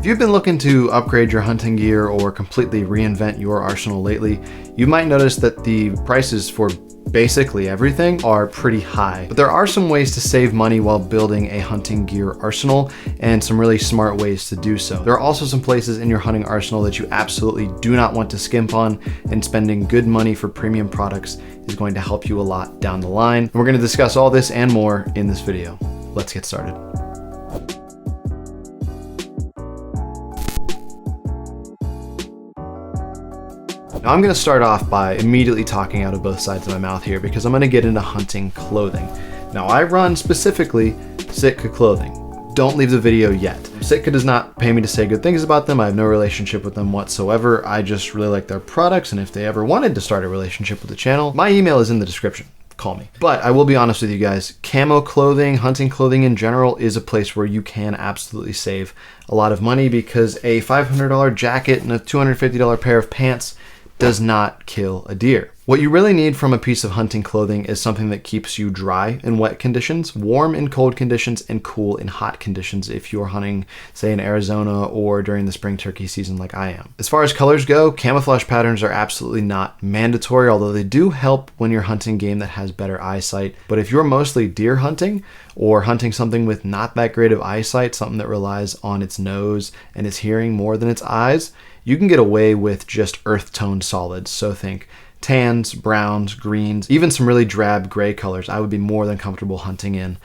If you've been looking to upgrade your hunting gear or completely reinvent your arsenal lately, you might notice that the prices for basically everything are pretty high. But there are some ways to save money while building a hunting gear arsenal, and some really smart ways to do so. There are also some places in your hunting arsenal that you absolutely do not want to skimp on, and spending good money for premium products is going to help you a lot down the line. And we're going to discuss all this and more in this video. Let's get started. Now I'm going to start off by immediately talking out of both sides of my mouth here, because I'm going to get into hunting clothing. Now I run specifically Sitka clothing. Don't leave the video yet. Sitka does not pay me to say good things about them. I have no relationship with them whatsoever. I just really like their products, and if they ever wanted to start a relationship with the channel, my email is in the description. Call me. But I will be honest with you guys, camo clothing, hunting clothing in general is a place where you can absolutely save a lot of money, because a $500 jacket and a $250 pair of pants does not kill a deer. What you really need from a piece of hunting clothing is something that keeps you dry in wet conditions, warm in cold conditions, and cool in hot conditions if you're hunting, say, in Arizona or during the spring turkey season like I am. As far as colors go, camouflage patterns are absolutely not mandatory, although they do help when you're hunting game that has better eyesight. But if you're mostly deer hunting, or hunting something with not that great of eyesight, something that relies on its nose and its hearing more than its eyes, you can get away with just earth tone solids. So think tans, browns, greens, even some really drab gray colors I would be more than comfortable hunting in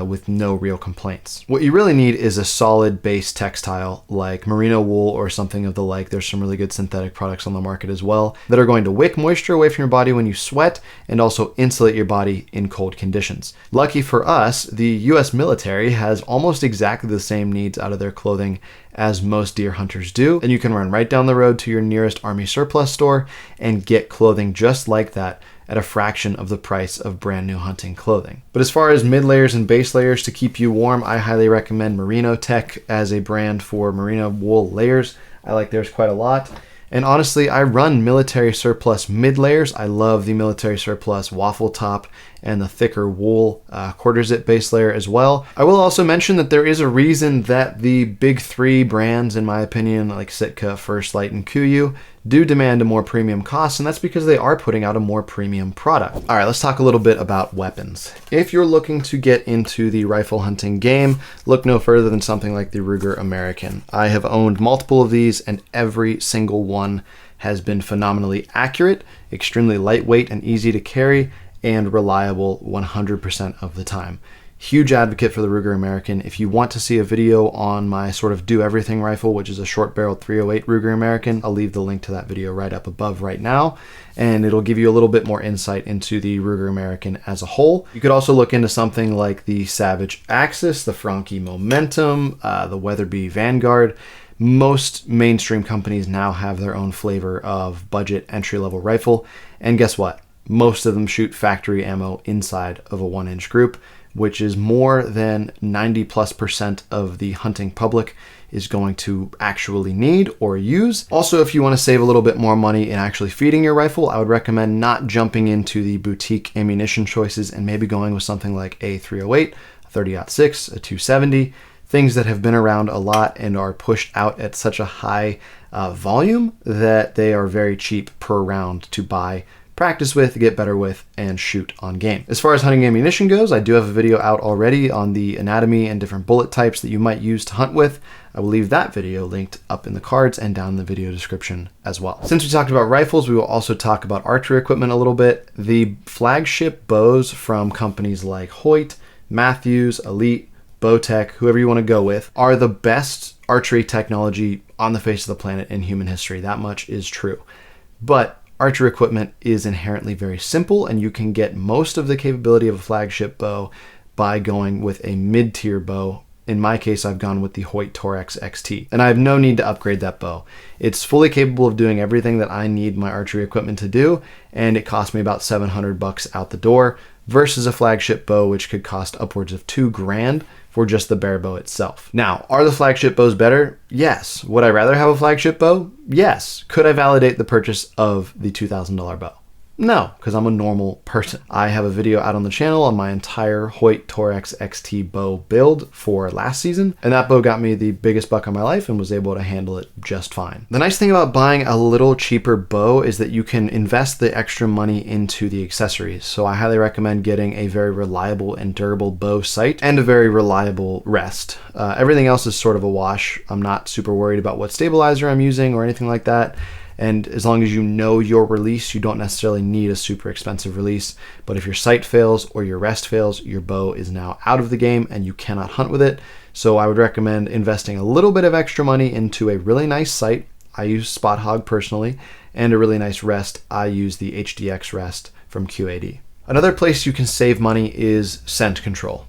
with no real complaints. What you really need is a solid base textile like merino wool or something of the like. There's some really good synthetic products on the market as well that are going to wick moisture away from your body when you sweat and also insulate your body in cold conditions. Lucky for us, the US military has almost exactly the same needs out of their clothing as most deer hunters do, and you can run right down the road to your nearest army surplus store and get clothing just like that at a fraction of the price of brand new hunting clothing. But as far as mid layers and base layers to keep you warm, I highly recommend Merino Tech as a brand for merino wool layers. I like theirs quite a lot. And honestly, I run military surplus mid layers. I love the military surplus waffle top and the thicker wool quarter zip base layer as well. I will also mention that there is a reason that the big three brands, in my opinion, like Sitka, First Light, and Kuiu, do demand a more premium cost, and that's because they are putting out a more premium product. All right, let's talk a little bit about weapons. If you're looking to get into the rifle hunting game, look no further than something like the Ruger American. I have owned multiple of these, and every single one has been phenomenally accurate, extremely lightweight and easy to carry, and reliable 100% of the time. Huge advocate for the Ruger American. If you want to see a video on my sort of do everything rifle, which is a short barreled 308 Ruger American, I'll leave the link to that video right up above right now, and it'll give you a little bit more insight into the Ruger American as a whole. You could also look into something like the Savage Axis, the Franchi Momentum, the Weatherby Vanguard. Most mainstream companies now have their own flavor of budget entry-level rifle, and guess what? Most of them shoot factory ammo inside of a 1-inch group, which is more than 90+% of the hunting public is going to actually need or use. Also, if you want to save a little bit more money in actually feeding your rifle, I would recommend not jumping into the boutique ammunition choices and maybe going with something like a 308, a 30-06, a 270, things that have been around a lot and are pushed out at such a high volume that they are very cheap per round to buy, practice with, get better with, and shoot on game. As far as hunting ammunition goes, I do have a video out already on the anatomy and different bullet types that you might use to hunt with. I will leave that video linked up in the cards and down in the video description as well. Since we talked about rifles, we will also talk about archery equipment a little bit. The flagship bows from companies like Hoyt, Matthews, Elite, Bowtech, whoever you want to go with, are the best archery technology on the face of the planet in human history. That much is true. But archery equipment is inherently very simple, and you can get most of the capability of a flagship bow by going with a mid-tier bow. In my case, I've gone with the Hoyt Torex XT, and I have no need to upgrade that bow. It's fully capable of doing everything that I need my archery equipment to do, and it cost me about $700 out the door versus a flagship bow, which could cost upwards of $2,000 for just the bare bow itself. Now, are the flagship bows better? Yes. Would I rather have a flagship bow? Yes. Could I validate the purchase of the $2,000 bow? No, because I'm a normal person. I have a video out on the channel on my entire Hoyt Torex XT bow build for last season, and that bow got me the biggest buck of my life and was able to handle it just fine. The nice thing about buying a little cheaper bow is that you can invest the extra money into the accessories. So I highly recommend getting a very reliable and durable bow sight and a very reliable rest. Everything else is sort of a wash. I'm not super worried about what stabilizer I'm using or anything like that. And as long as you know your release, you don't necessarily need a super expensive release. But if your sight fails or your rest fails, your bow is now out of the game and you cannot hunt with it. So I would recommend investing a little bit of extra money into a really nice sight. I use Spot Hog personally, and a really nice rest. I use the HDX rest from QAD. Another place you can save money is scent control.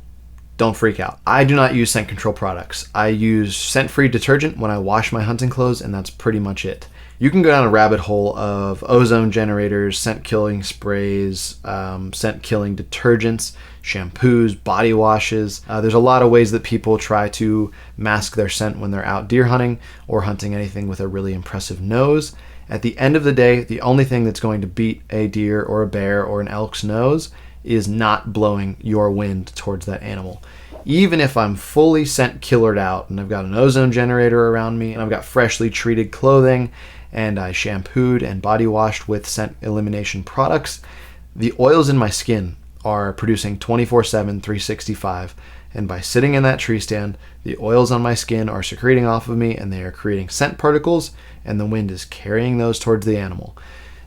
Don't freak out. I do not use scent control products. I use scent-free detergent when I wash my hunting clothes, and that's pretty much it. You can go down a rabbit hole of ozone generators, scent-killing sprays, scent-killing detergents, shampoos, body washes. There's a lot of ways that people try to mask their scent when they're out deer hunting or hunting anything with a really impressive nose. At the end of the day, the only thing that's going to beat a deer or a bear or an elk's nose is not blowing your wind towards that animal. Even if I'm fully scent killered out and I've got an ozone generator around me and I've got freshly treated clothing and I shampooed and body washed with scent elimination products, the oils in my skin are producing 24/7, 365. And by sitting in that tree stand, the oils on my skin are secreting off of me and they are creating scent particles, and the wind is carrying those towards the animal.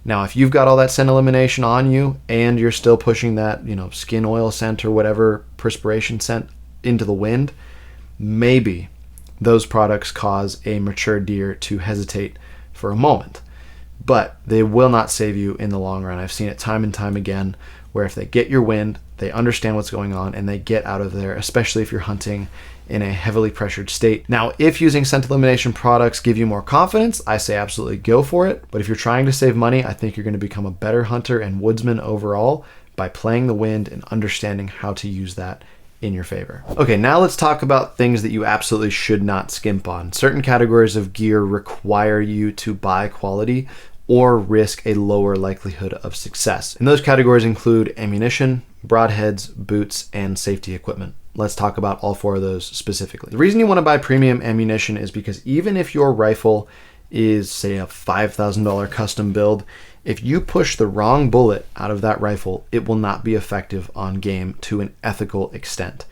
Now, if you've got all that scent elimination on you and you're still pushing that, skin oil scent or whatever perspiration scent into the wind, maybe those products cause a mature deer to hesitate for a moment, but they will not save you in the long run. I've seen it time and time again where if they get your wind, they understand what's going on and they get out of there, especially if you're hunting in a heavily pressured state. Now, if using scent elimination products give you more confidence, I say absolutely go for it. But if you're trying to save money, I think you're going to become a better hunter and woodsman overall by playing the wind and understanding how to use that in your favor. Okay, now let's talk about things that you absolutely should not skimp on. Certain categories of gear require you to buy quality or risk a lower likelihood of success. And those categories include ammunition, broadheads, boots, and safety equipment. Let's talk about all four of those specifically. The reason you want to buy premium ammunition is because even if your rifle is, say, a $5,000 custom build, if you push the wrong bullet out of that rifle, it will not be effective on game to an ethical extent.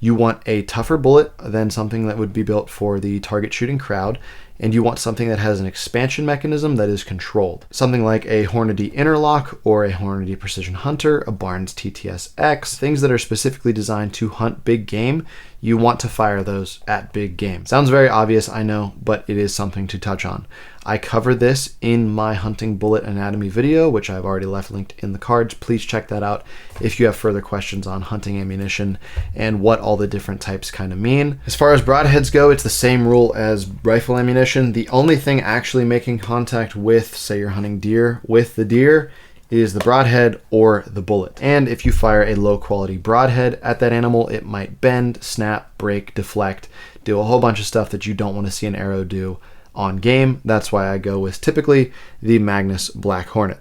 You want a tougher bullet than something that would be built for the target shooting crowd, and you want something that has an expansion mechanism that is controlled. Something like a Hornady Interlock or a Hornady Precision Hunter, a Barnes TTS-X, things that are specifically designed to hunt big game. You want to fire those at big game. Sounds very obvious, I know, but it is something to touch on. I cover this in my hunting bullet anatomy video, which I've already left linked in the cards. Please check that out if you have further questions on hunting ammunition and what all the different types kind of mean. As far as broadheads go, it's the same rule as rifle ammunition. The only thing actually making contact with, say you're hunting deer, with the deer is the broadhead or the bullet. And if you fire a low quality broadhead at that animal, it might bend, snap, break, deflect, do a whole bunch of stuff that you don't want to see an arrow do on game. That's why I go with typically the Magnus Black Hornet.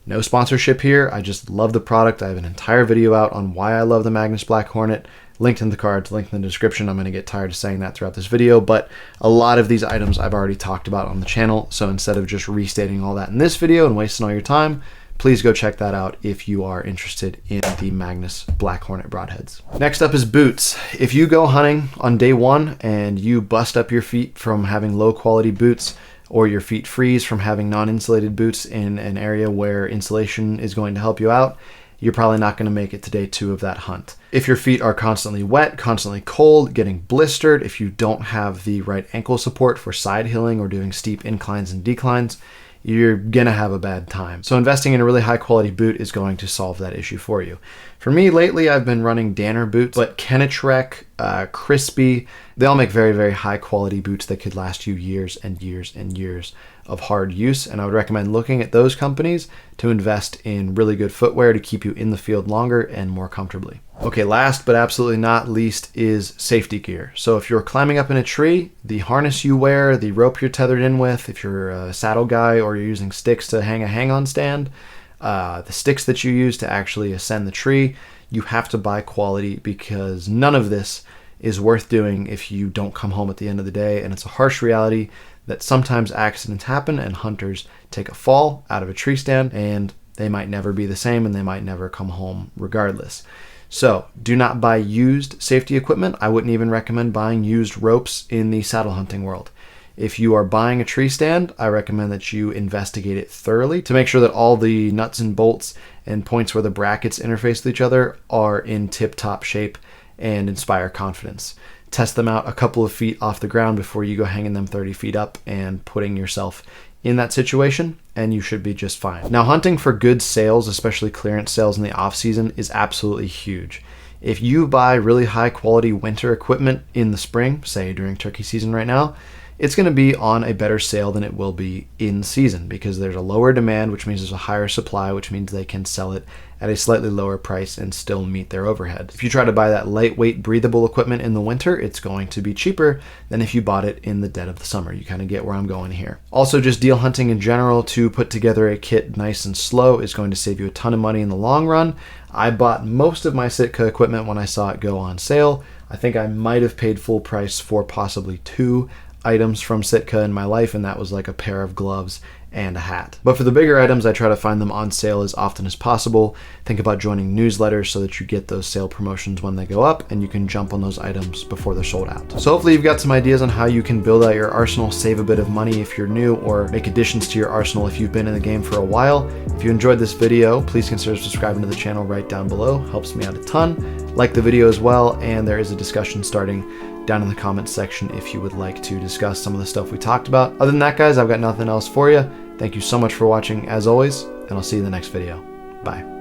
No sponsorship here. I just love the product. I have an entire video out on why I love the Magnus Black Hornet, linked in the cards, linked in the description. I'm going to get tired of saying that throughout this video, but a lot of these items I've already talked about on the channel. So instead of just restating all that in this video and wasting all your time, please go check that out if you are interested in the Magnus Black Hornet broadheads. Next up is boots. If you go hunting on day one and you bust up your feet from having low quality boots, or your feet freeze from having non-insulated boots in an area where insulation is going to help you out, you're probably not going to make it to day two of that hunt. If your feet are constantly wet, constantly cold, getting blistered, if you don't have the right ankle support for side hilling or doing steep inclines and declines, you're gonna have a bad time. So investing in a really high quality boot is going to solve that issue for you. For me, lately I've been running Danner boots, but Kenetrek, Crispy, they all make very, very high quality boots that could last you years and years and years of hard use. And I would recommend looking at those companies to invest in really good footwear to keep you in the field longer and more comfortably. Okay, last but absolutely not least is safety gear. So if you're climbing up in a tree, the harness you wear, the rope you're tethered in with, if you're a saddle guy or you're using sticks to hang a hang-on stand, the sticks that you use to actually ascend the tree. You have to buy quality, because none of this is worth doing if you don't come home at the end of the day. And it's a harsh reality that sometimes accidents happen and hunters take a fall out of a tree stand and they might never be the same and they might never come home regardless. So do not buy used safety equipment. I wouldn't even recommend buying used ropes in the saddle hunting world. If you are buying a tree stand, I recommend that you investigate it thoroughly to make sure that all the nuts and bolts and points where the brackets interface with each other are in tip-top shape and inspire confidence. Test them out a couple of feet off the ground before you go hanging them 30 feet up and putting yourself in that situation, and you should be just fine. Now, hunting for good sales, especially clearance sales in the off season, is absolutely huge. If you buy really high quality winter equipment in the spring, say during turkey season right now, it's going to be on a better sale than it will be in season, because there's a lower demand, which means there's a higher supply, which means they can sell it at a slightly lower price and still meet their overhead. If you try to buy that lightweight, breathable equipment in the winter, it's going to be cheaper than if you bought it in the dead of the summer. You kind of get where I'm going here. Also, just deal hunting in general, to put together a kit nice and slow is going to save you a ton of money in the long run. I bought most of my Sitka equipment when I saw it go on sale. I think I might have paid full price for possibly 2 items from Sitka in my life, and that was like a pair of gloves and a hat. But for the bigger items, I try to find them on sale as often as possible. Think about joining newsletters so that you get those sale promotions when they go up and you can jump on those items before they're sold out. So hopefully you've got some ideas on how you can build out your arsenal, save a bit of money if you're new, or make additions to your arsenal if you've been in the game for a while. If you enjoyed this video, please consider subscribing to the channel right down below. Helps me out a ton. Like the video as well, and there is a discussion starting down in the comments section if you would like to discuss some of the stuff we talked about. Other than that, guys, I've got nothing else for you. Thank you so much for watching as always, and I'll see you in the next video. Bye.